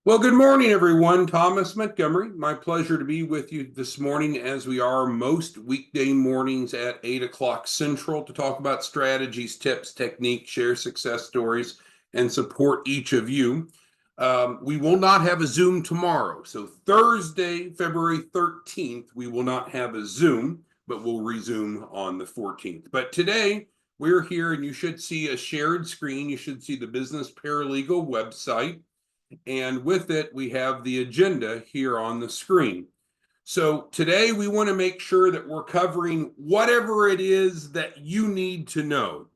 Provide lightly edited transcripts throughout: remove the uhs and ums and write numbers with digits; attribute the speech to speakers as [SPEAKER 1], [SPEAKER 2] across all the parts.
[SPEAKER 1] Well, good morning, everyone. Thomas Montgomery. My pleasure to be with you this morning, as we are most weekday mornings at 8 o'clock Central, to talk about strategies, tips, techniques, share success stories, and support each of you. We will not have a Zoom tomorrow. So Thursday, February 13th, we will not have a Zoom, but we'll resume on the 14th. But today, we're here, and you should see a shared screen. You should see the Business Paralegal website. And with it, we have the agenda here on the screen. So today we want to make sure that we're covering whatever it is that you need to know.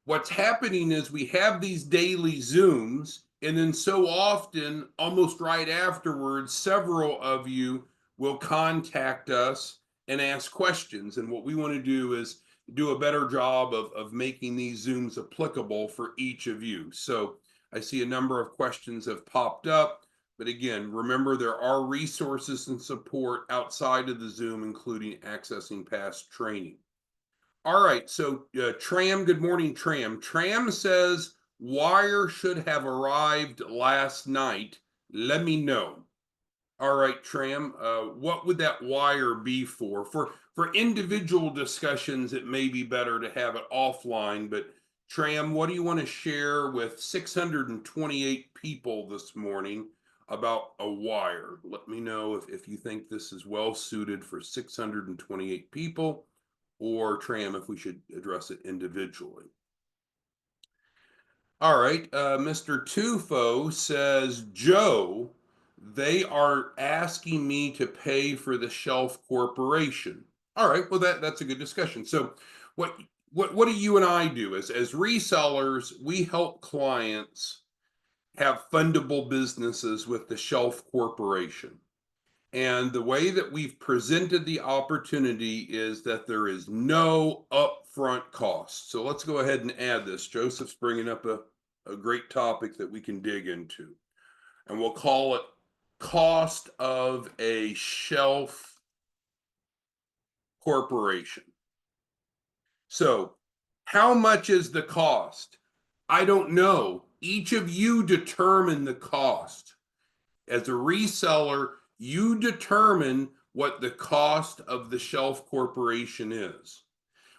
[SPEAKER 1] What's happening is we have these daily Zooms, and then so often, almost right afterwards, several of you will contact us and ask questions. And what we want to do is do a better job of making these Zooms applicable for each of you. So I see a number of questions have popped up, but again, remember there are resources and support outside of the Zoom, including accessing past training. All right, so Tram, good morning, Tram. Tram says wire should have arrived last night. Let me know. All right, Tram, what would that wire be for? For individual discussions, it may be better to have it offline, but Tram, what do you want to share with 628 people this morning about a wire? Let me know if you think this is well suited for 628 people, or Tram, if we should address it individually. All right, Mr. Tufo says, Joe, they are asking me to pay for the Shelf Corporation. All right, well that's a good discussion. So what do you and I do as resellers? We help clients have fundable businesses with the Shelf Corporation. And the way that we've presented the opportunity is that there is no upfront cost. So let's go ahead and add this. Joseph's bringing up a great topic that we can dig into. And we'll call it cost of a shelf corporation. So, how much is the cost? I don't know. Each of you determine the cost. As a reseller, you determine what the cost of the Shelf Corporation is.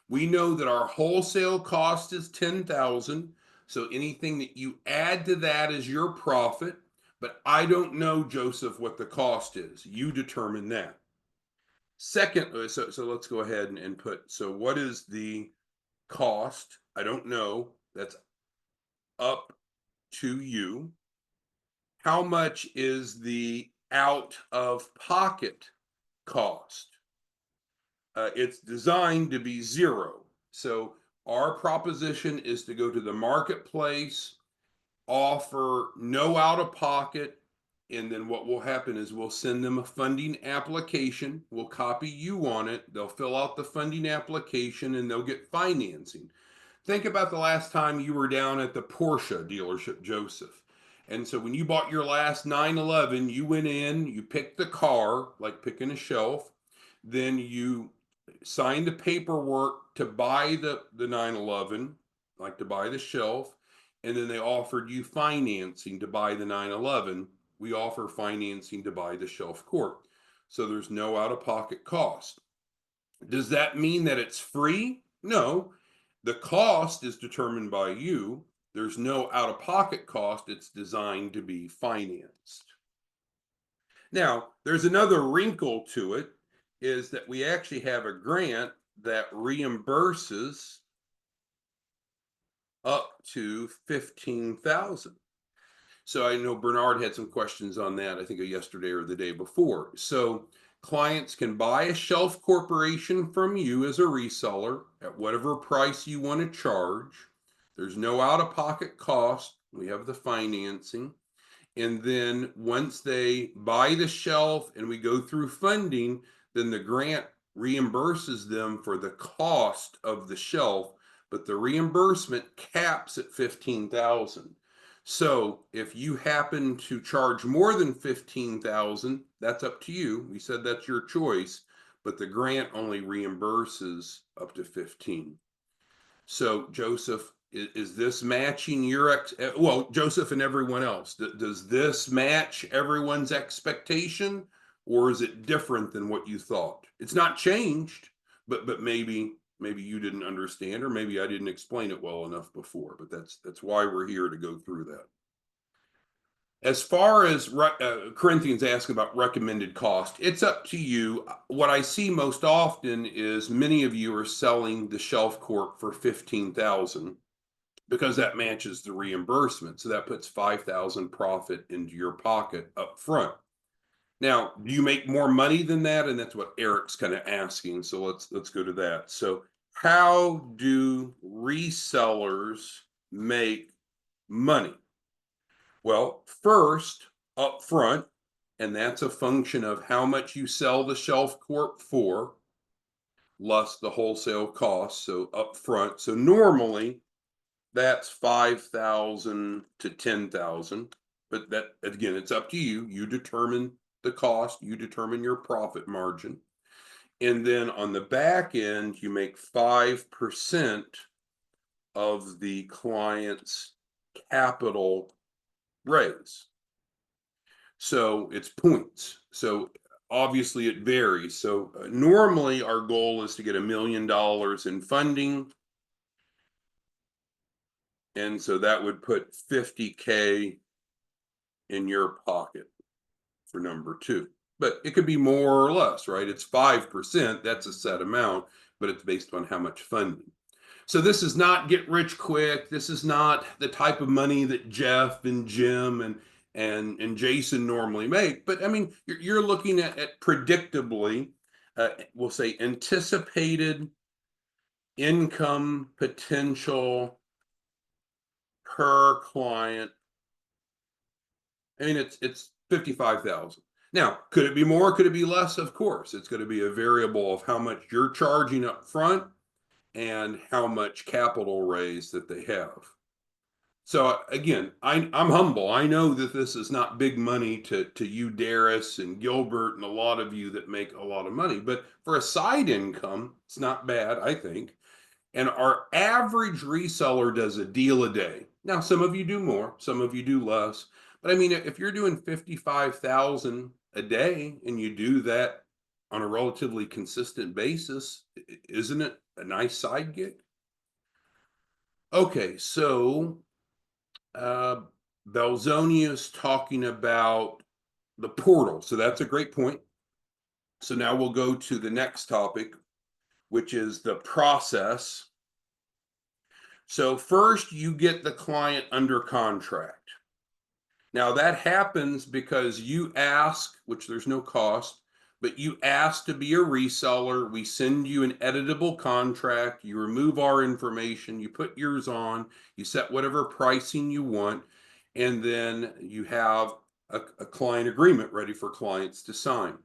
[SPEAKER 1] We know that our wholesale cost is $10,000. So anything that you add to that is your profit. But I don't know, Joseph, what the cost is. You determine that. Second, so let's go ahead and put, so what is the cost? I don't know. That's up to you. How much is the out of pocket cost? It's designed to be zero. So our proposition is to go to the marketplace, offer no out of pocket, and then what will happen is we'll send them a funding application. We'll copy you on it. They'll fill out the funding application and they'll get financing. Think about the last time you were down at the Porsche dealership, Joseph. And so when you bought your last 911, you went in, you picked the car, like picking a shelf, then you signed the paperwork to buy the 911, like to buy the shelf, and then they offered you financing to buy the 911. We offer financing to buy the Shelf Corp. So there's no out-of-pocket cost. Does that mean that it's free? No. The cost is determined by you. There's no out-of-pocket cost. It's designed to be financed. Now, there's another wrinkle to it, is that we actually have a grant that reimburses up to $15,000. So I know Bernard had some questions on that, I think yesterday or the day before. So clients can buy a Shelf Corporation from you as a reseller at whatever price you want to charge. There's no out-of-pocket cost. We have the financing. And then once they buy the shelf and we go through funding, then the grant reimburses them for the cost of the shelf, but the reimbursement caps at $15,000. So if you happen to charge more than $15,000, that's up to you. We said that's your choice, but the grant only reimburses up to $15,000. So Joseph, Is this matching your well, Joseph and everyone else? Does this match everyone's expectation, or is it different than what you thought? It's not changed, but maybe you didn't understand, or maybe I didn't explain it well enough before. But that's why we're here, to go through that. As far as Corinthians ask about recommended cost, it's up to you. What I see most often is many of you are selling the Shelf Corp for 15,000 because that matches the reimbursement. So that puts 5,000 profit into your pocket up front. Now, do you make more money than that? And that's what Eric's kind of asking. So let's go to that. So how do resellers make money? Well, first, up front, and that's a function of how much you sell the Shelf Corp for, less the wholesale cost. So up front. So normally that's 5,000 to 10,000. But that, again, it's up to you. You determine the cost, you determine your profit margin. And then on the back end, you make 5% of the client's capital raise. So it's points. So obviously it varies. So normally our goal is to get $1 million in funding. And so that would put 50K in your pocket for number two. But it could be more or less, right? It's 5%. That's a set amount, but it's based on how much funding. So this is not get rich quick. This is not the type of money that Jeff and Jim and Jason normally make. But I mean, you're looking at predictably, we'll say anticipated income potential per client. I mean, it's 55,000. Now, could it be more? Could it be less? Of course, it's going to be a variable of how much you're charging up front and how much capital raise that they have. So again, I'm humble. I know that this is not big money to you, Darius and Gilbert, and a lot of you that make a lot of money. But for a side income, it's not bad, I think. And our average reseller does a deal a day. Now, some of you do more, some of you do less. But I mean, if you're doing 55,000 a day and you do that on a relatively consistent basis, isn't it a nice side gig? Okay, so Belzoni is talking about the portal. So that's a great point. So now we'll go to the next topic, which is the process. So first you get the client under contract. Now that happens because you ask, which there's no cost, but you ask to be a reseller. We send you an editable contract. You remove our information. You put yours on. You set whatever pricing you want. And then you have a client agreement ready for clients to sign.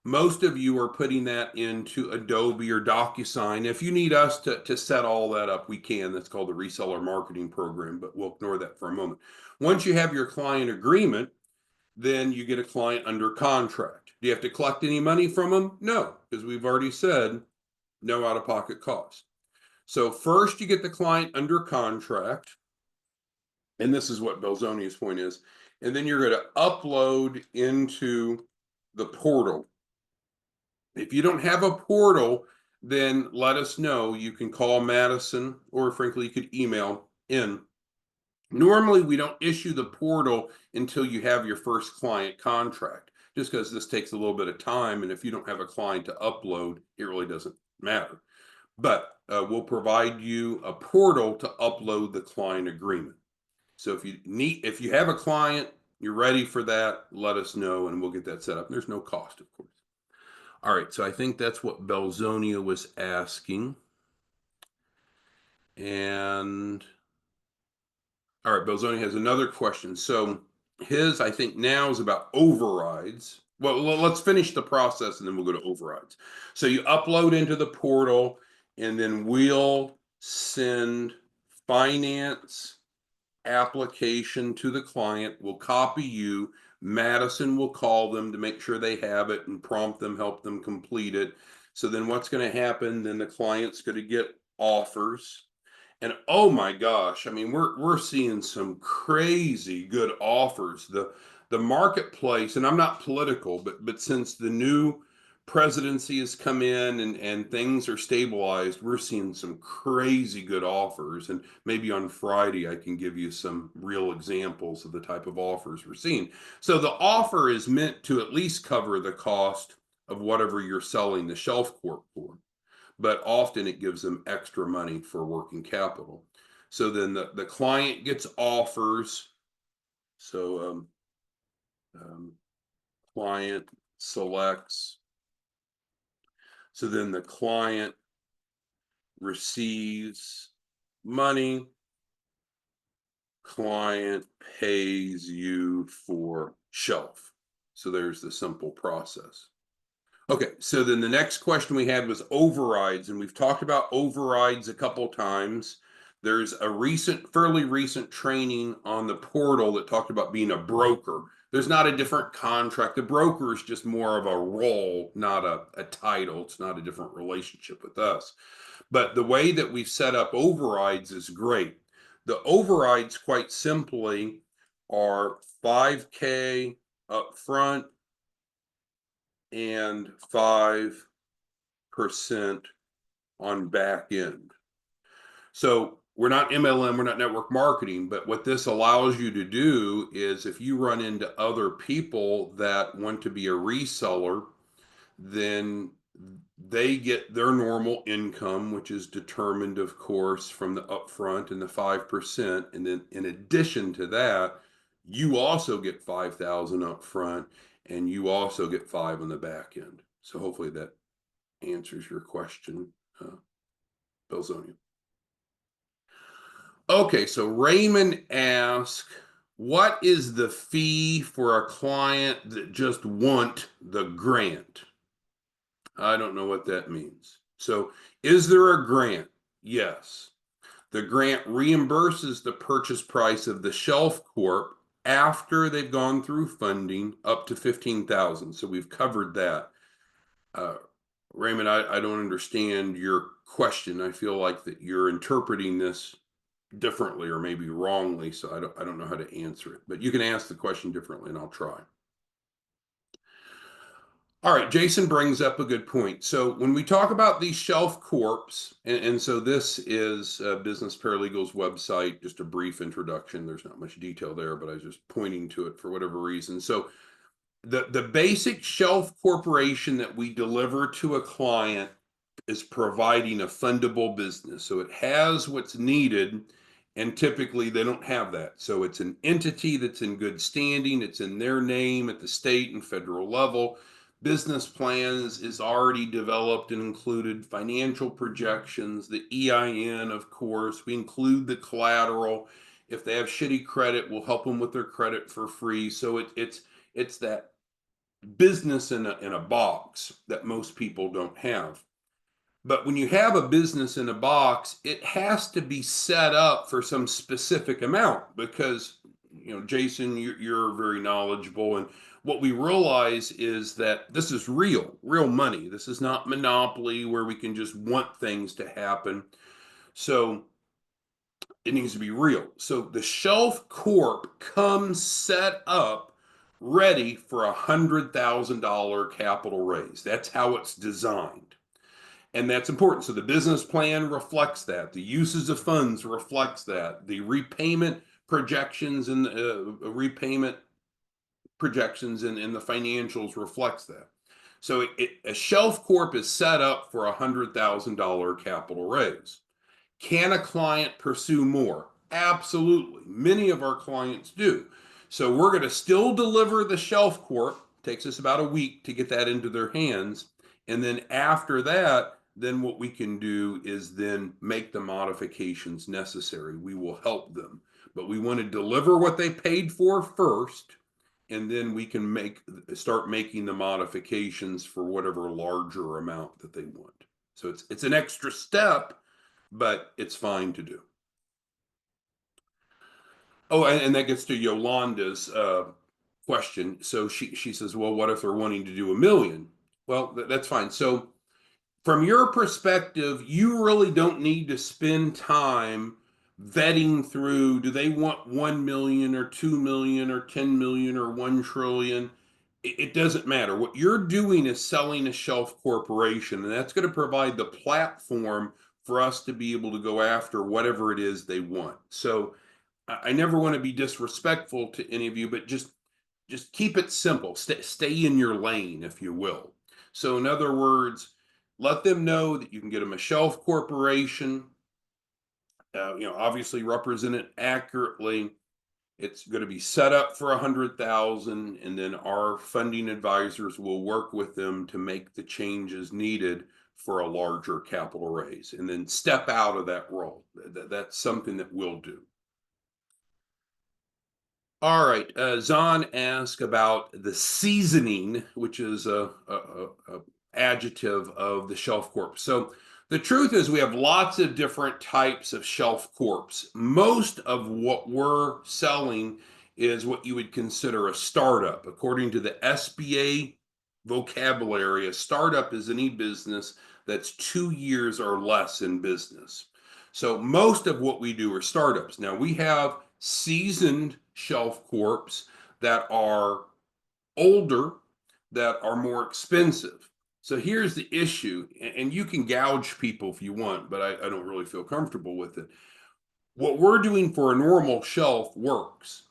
[SPEAKER 1] Most of you are putting that into Adobe or DocuSign. If you need us to set all that up, we can. That's called the reseller marketing program, but we'll ignore that for a moment. Once you have your client agreement, then you get a client under contract. Do you have to collect any money from them? No, because we've already said no out-of-pocket cost. So first you get the client under contract, and this is what Belzoni's point is, and then you're going to upload into the portal. If you don't have a portal, then let us know. You can call Madison, or frankly, you could email in. Normally, we don't issue the portal until you have your first client contract, just because this takes a little bit of time. And if you don't have a client to upload, it really doesn't matter. But we'll provide you a portal to upload the client agreement. So if you have a client, you're ready for that, let us know and we'll get that set up. There's no cost, of course. All right, so I think that's what Belzonia was asking. And all right, Belzonia has another question. So his, I think now is about overrides. Well, let's finish the process and then we'll go to overrides. So you upload into the portal and then we'll send finance application to the client. We'll copy you. Madison will call them to make sure they have it and prompt them, help them complete it. So then what's going to happen? Then the client's going to get offers. And oh my gosh, I mean, we're seeing some crazy good offers. The marketplace, and I'm not political, but since the new presidency has come in and things are stabilized, we're seeing some crazy good offers. And maybe on Friday I can give you some real examples of the type of offers we're seeing. So the offer is meant to at least cover the cost of whatever you're selling the Shelf Corp for, but often it gives them extra money for working capital. So then the client gets offers. So um, client selects. So then the client receives money. Client pays you for shelf. So there's the simple process. Okay, so then the next question we had was overrides, and we've talked about overrides a couple times. There's a fairly recent training on the portal that talked about being a broker. There's not a different contract. The broker is just more of a role, not a title. It's not a different relationship with us. But the way that we've set up overrides is great. The overrides, quite simply, are 5K up front and 5% on back end. So we're not MLM, we're not network marketing, but what this allows you to do is if you run into other people that want to be a reseller, then they get their normal income, which is determined, of course, from the upfront and the 5%. And then in addition to that, you also get 5,000 upfront and you also get 5 on the back end. So hopefully that answers your question, Belzonia. Okay, so Raymond asks, what is the fee for a client that just want the grant? I don't know what that means. So is there a grant? Yes. The grant reimburses the purchase price of the Shelf Corp after they've gone through funding up to 15,000. So we've covered that. Raymond, I don't understand your question. I feel like that you're interpreting this differently or maybe wrongly, so I don't know how to answer it. But you can ask the question differently and I'll try. All right, Jason brings up a good point. So when we talk about these Shelf Corps, and so this is Business Paralegal's website, just a brief introduction. There's not much detail there, but I was just pointing to it for whatever reason. So the basic Shelf Corporation that we deliver to a client is providing a fundable business. So it has what's needed, and typically they don't have that. So it's an entity that's in good standing, it's in their name at the state and federal level. Business plans is already developed and included financial projections, the EIN, of course. We include the collateral. If they have shitty credit, we'll help them with their credit for free. So it's that business in a box that most people don't have. But when you have a business in a box, it has to be set up for some specific amount because, Jason, you're very knowledgeable. And what we realize is that this is real money. This is not monopoly where we can just want things to happen. So it needs to be real. So the Shelf Corp comes set up ready for $100,000 capital raise. That's how it's designed. And that's important. So the business plan reflects that. The uses of funds reflects that. The repayment projections and repayment projections in the financials reflects that. So a Shelf Corp is set up for $100,000 capital raise. Can a client pursue more? Absolutely. Many of our clients do. So we're going to still deliver the Shelf Corp. Takes us about a week to get that into their hands. And then after that, then what we can do is then make the modifications necessary. We will help them. But we want to deliver what they paid for first, and then we can start making the modifications for whatever larger amount that they want. So it's an extra step, but it's fine to do. Oh, and that gets to Yolanda's question. So she says, well, what if they're wanting to do 1 million? Well, that's fine. So from your perspective, you really don't need to spend time vetting through, do they want 1 million or 2 million or 10 million or 1 trillion? It doesn't matter. What you're doing is selling a shelf corporation, and that's going to provide the platform for us to be able to go after whatever it is they want. So I never want to be disrespectful to any of you, but just keep it simple. Stay in your lane, if you will. So in other words, let them know that you can get them a shelf corporation, obviously represent it accurately. It's going to be set up for 100,000, and then our funding advisors will work with them to make the changes needed for a larger capital raise, and then step out of that role. That's something that we'll do. All right. Zahn asked about the seasoning, which is a adjective of the Shelf Corp. So the truth is we have lots of different types of Shelf Corps. Most of what we're selling is what you would consider a startup. According to the SBA vocabulary, a startup is any business that's 2 years or less in business. So most of what we do are startups. Now we have seasoned Shelf Corps that are older, that are more expensive. So here's the issue, and you can gouge people if you want, but I don't really feel comfortable with it. What we're doing for a normal shelf works.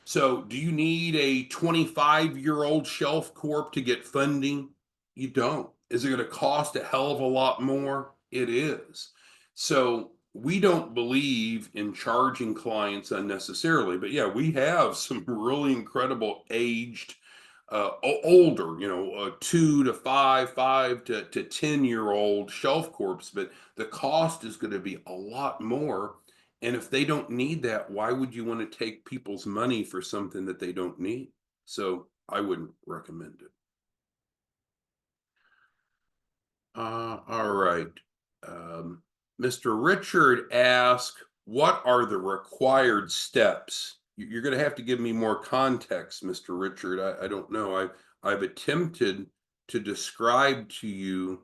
[SPEAKER 1] So do you need a 25-year-old Shelf Corp to get funding? You don't. Is it going to cost a hell of a lot more? It is. So we don't believe in charging clients unnecessarily. But yeah, we have some really incredible aged, older, 2 to 5, 5 to 10-year-old Shelf Corps. But the cost is going to be a lot more. And if they don't need that, why would you want to take people's money for something that they don't need? So I wouldn't recommend it. All right. Mr. Richard asked, what are the required steps? You're going to have to give me more context, Mr. Richard. I don't know. I've attempted to describe to you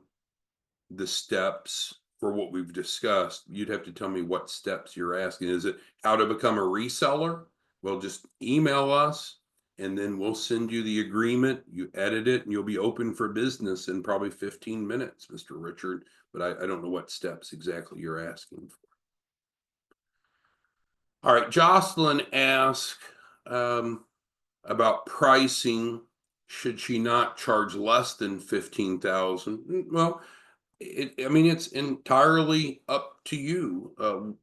[SPEAKER 1] the steps for what we've discussed. You'd have to tell me what steps you're asking. Is it how to become a reseller? Well, just email us and then we'll send you the agreement. You edit it and you'll be open for business in probably 15 minutes, Mr. Richard. But I don't know what steps exactly you're asking for. All right, Jocelyn asked about pricing. Should she not charge less than 15,000? Well, it's entirely up to you.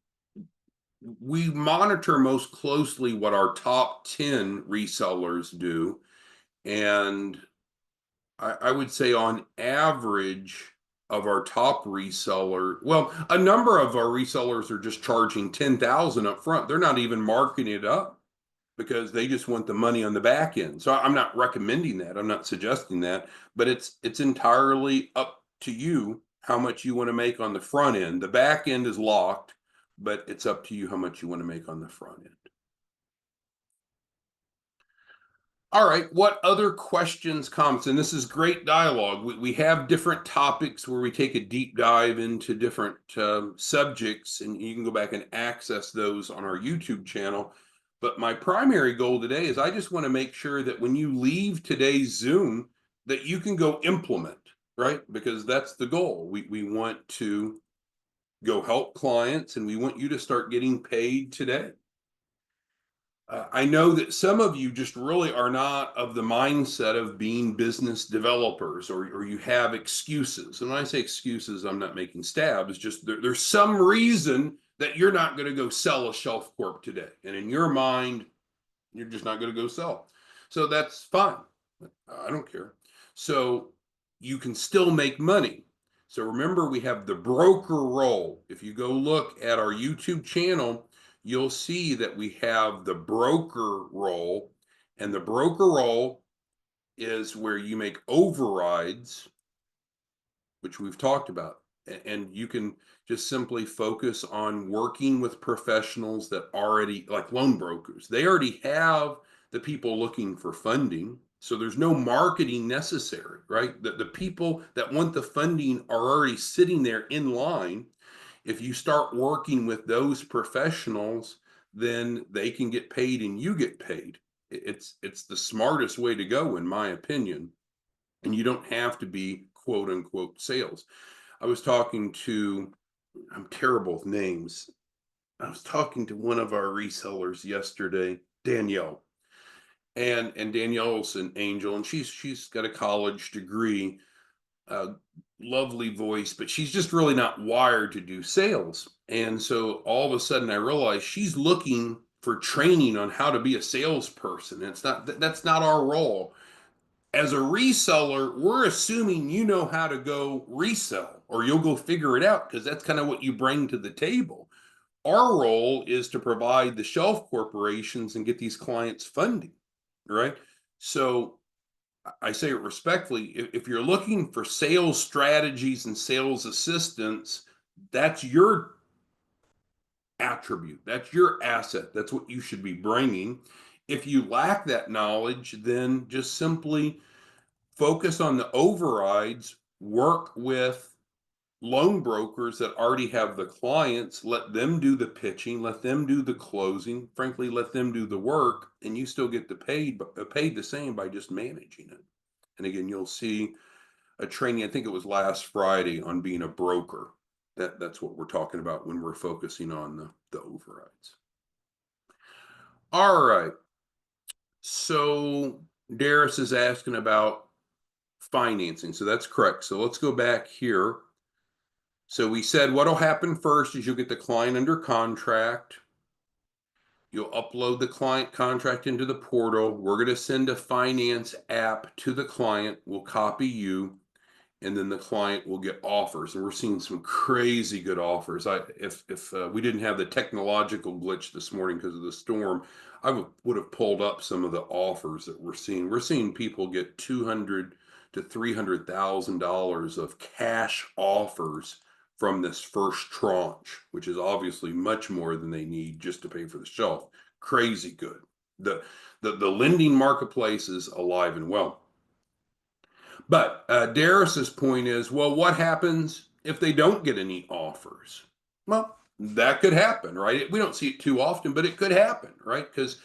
[SPEAKER 1] We monitor most closely what our top 10 resellers do. And I would say on average of our top reseller, well, a number of our resellers are just charging 10,000 up front. They're not even marking it up because they just want the money on the back end. So I'm not recommending that. I'm not suggesting that, but it's entirely up to you how much you want to make on the front end. The back end is locked, but it's up to you how much you want to make on the front end. All right, what other questions, comments? And this is great dialogue. We have different topics where we take a deep dive into different subjects, and you can go back and access those on our YouTube channel. But my primary goal today is I just want to make sure that when you leave today's Zoom, that you can go implement, right? Because that's the goal. We want to go help clients, and we want you to start getting paid today. I know that some of you just really are not of the mindset of being business developers, or you have excuses. And when I say excuses, I'm not making stabs, just there's some reason that you're not going to go sell a Shelf Corp today. And in your mind, you're just not going to go sell. So that's fine. I don't care. So you can still make money. So remember, we have the broker role. If you go look at our YouTube channel, you'll see that we have the broker role, and the broker role is where you make overrides, which we've talked about. And you can just simply focus on working with professionals that already, like loan brokers, they already have the people looking for funding. So there's no marketing necessary, right? The people that want the funding are already sitting there in line. If you start working with those professionals, then they can get paid and you get paid. It's the smartest way to go, in my opinion. And you don't have to be quote unquote sales. I was talking to, I'm terrible with names. I was talking to one of our resellers yesterday, Danielle. And Danielle's an angel, and she's got a college degree, lovely voice, but she's just really not wired to do sales. And so all of a sudden I realized she's looking for training on how to be a salesperson. And it's not that's not our role. As a reseller, we're assuming you know how to go resell or you'll go figure it out because that's kind of what you bring to the table. Our role is to provide the shelf corporations and get these clients funding, right? So I say it respectfully, if you're looking for sales strategies and sales assistance, that's your attribute, that's your asset, that's what you should be bringing. If you lack that knowledge, then just simply focus on the overrides, work with loan brokers that already have the clients, let them do the pitching, let them do the closing, frankly, let them do the work, and you still get the paid the same by just managing it. And again, you'll see a training, I think it was last Friday, on being a broker. That's what we're talking about when we're focusing on the overrides. All right. So Darius is asking about financing. So that's correct. So let's go back here. So we said what'll happen first is you'll get the client under contract. You'll upload the client contract into the portal. We're going to send a finance app to the client. We'll copy you, and then the client will get offers. And we're seeing some crazy good offers. If we didn't have the technological glitch this morning because of the storm, I would have pulled up some of the offers that we're seeing. We're seeing people get $200,000 to $300,000 of cash offers from this first tranche, which is obviously much more than they need just to pay for the shelf. Crazy good. The lending marketplace is alive and well. But Darius's point is, well, what happens if they don't get any offers? Well, that could happen, right? We don't see it too often, but it could happen, right? Because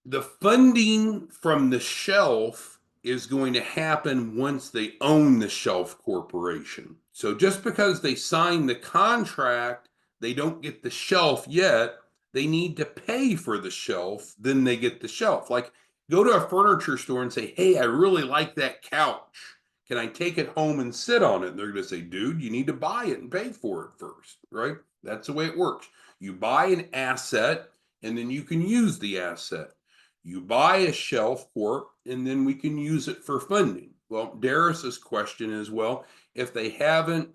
[SPEAKER 1] the funding from the shelf is going to happen once they own the shelf corporation. So just because they sign the contract, they don't get the shelf yet. They need to pay for the shelf, then they get the shelf. Like, go to a furniture store and say, hey, I really like that couch. Can I take it home and sit on it? And they're going to say, dude, you need to buy it and pay for it first, right? That's the way it works. You buy an asset and then you can use the asset. You buy a shelf corp and then we can use it for funding. Well, Darius's question is, well, if they haven't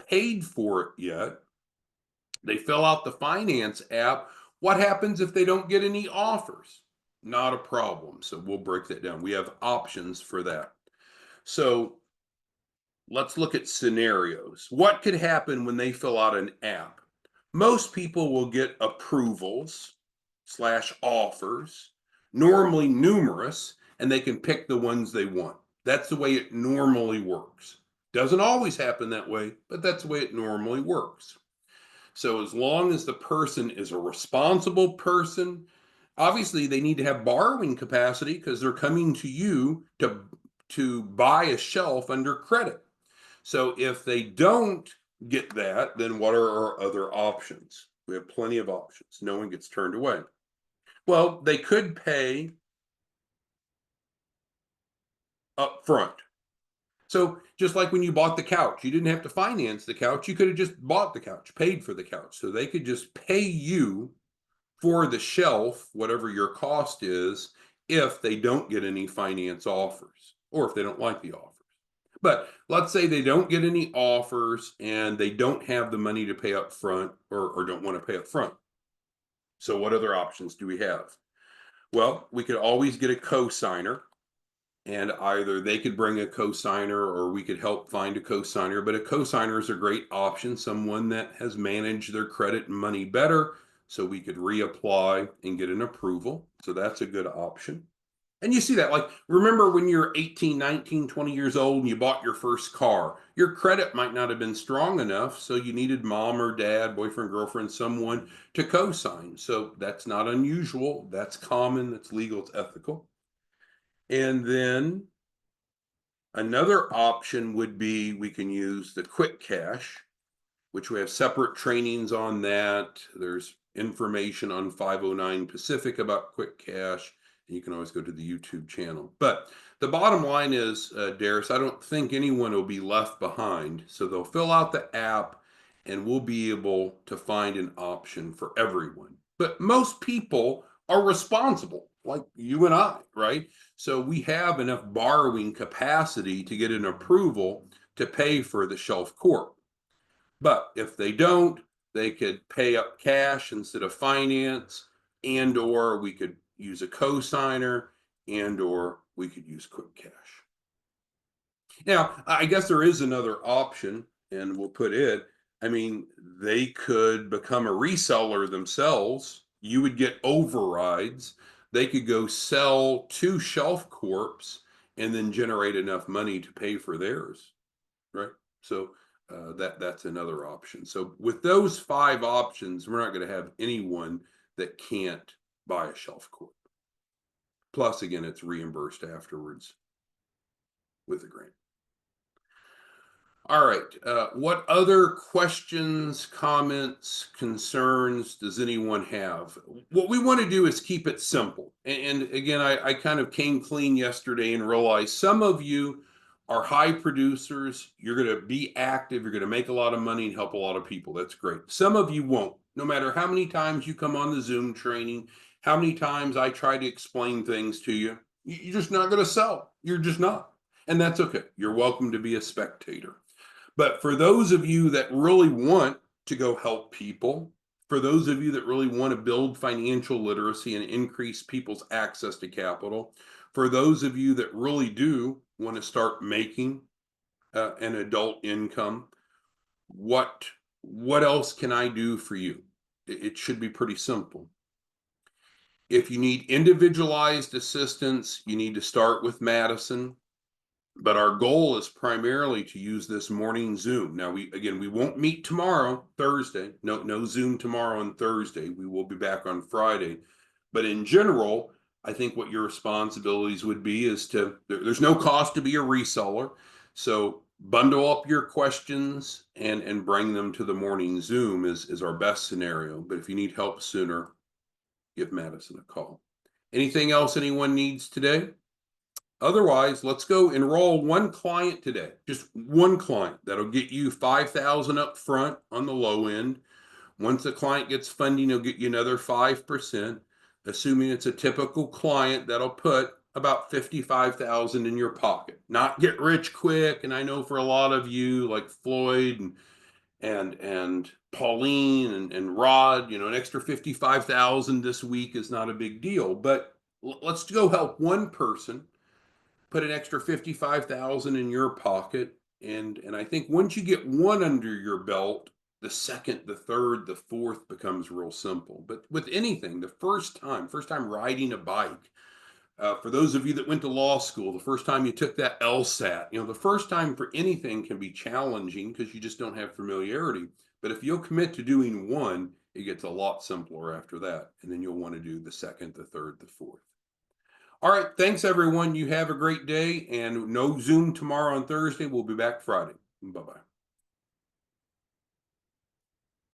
[SPEAKER 1] paid for it yet, they fill out the finance app. What happens if they don't get any offers? Not a problem. So we'll break that down. We have options for that. So let's look at scenarios. What could happen when they fill out an app? Most people will get approvals / offers, normally numerous, and they can pick the ones they want. That's the way it normally works. Doesn't always happen that way, but that's the way it normally works. So as long as the person is a responsible person, obviously they need to have borrowing capacity because they're coming to you to buy a shelf under credit. So if they don't get that, then what are our other options? We have plenty of options. No one gets turned away. Well, they could pay up front. So just like when you bought the couch, you didn't have to finance the couch. You could have just bought the couch, paid for the couch. So they could just pay you for the shelf, whatever your cost is, if they don't get any finance offers or if they don't like the offers. But let's say they don't get any offers and they don't have the money to pay up front or don't want to pay up front. So what other options do we have? Well, we could always get a co-signer. And either they could bring a co-signer or we could help find a co-signer. But a co-signer is a great option, someone that has managed their credit and money better, so we could reapply and get an approval. So that's a good option. And you see that, like, remember when you're 18, 19, 20 years old and you bought your first car, your credit might not have been strong enough. So you needed mom or dad, boyfriend, girlfriend, someone to co-sign. So that's not unusual. That's common. That's legal. It's ethical. And then another option would be we can use the QuickCash, which we have separate trainings on that. There's information on 509 Pacific about QuickCash. And you can always go to the YouTube channel. But the bottom line is, Darius, I don't think anyone will be left behind. So they'll fill out the app and we'll be able to find an option for everyone. But most people are responsible, like you and I, right? So we have enough borrowing capacity to get an approval to pay for the Shelf Corp. But if they don't, they could pay up cash instead of finance, and or we could use a cosigner, and or we could use QuickCash. Now, I guess there is another option, and we'll put it. I mean, they could become a reseller themselves. You would get overrides. They could go sell to Shelf Corps and then generate enough money to pay for theirs, right? So that's another option. So with those 5 options, we're not going to have anyone that can't buy a Shelf Corp. Plus, again, it's reimbursed afterwards with a grant. All right. What other questions, comments, concerns does anyone have? What we want to do is keep it simple. And again, I kind of came clean yesterday and realized some of you are high producers. You're going to be active. You're going to make a lot of money and help a lot of people. That's great. Some of you won't. No matter how many times you come on the Zoom training, how many times I try to explain things to you, you're just not going to sell. You're just not. And that's okay. You're welcome to be a spectator. But for those of you that really want to go help people, for those of you that really want to build financial literacy and increase people's access to capital, for those of you that really do want to start making an adult income, what else can I do for you? It should be pretty simple. If you need individualized assistance, you need to start with Madison. But our goal is primarily to use this morning Zoom. Now, we won't meet tomorrow, Thursday. No Zoom tomorrow and Thursday. We will be back on Friday. But in general, I think what your responsibilities would be is there's no cost to be a reseller. So bundle up your questions and bring them to the morning Zoom is our best scenario. But if you need help sooner, give Madison a call. Anything else anyone needs today? Otherwise, let's go enroll one client today, just one client. That'll get you $5,000 up front on the low end. Once the client gets funding, he'll get you another 5%. Assuming it's a typical client, that'll put about $55,000 in your pocket. Not get rich quick. And I know for a lot of you, like Floyd and Pauline and Rod, an extra $55,000 this week is not a big deal. But let's go help one person. Put an extra $55,000 in your pocket. And I think once you get one under your belt, the second, the third, the fourth becomes real simple. But with anything, the first time riding a bike, for those of you that went to law school, the first time you took that LSAT, the first time for anything can be challenging because you just don't have familiarity. But if you'll commit to doing one, it gets a lot simpler after that. And then you'll want to do the second, the third, the fourth. All right. Thanks, everyone. You have a great day. And no Zoom tomorrow on Thursday. We'll be back Friday. Bye-bye.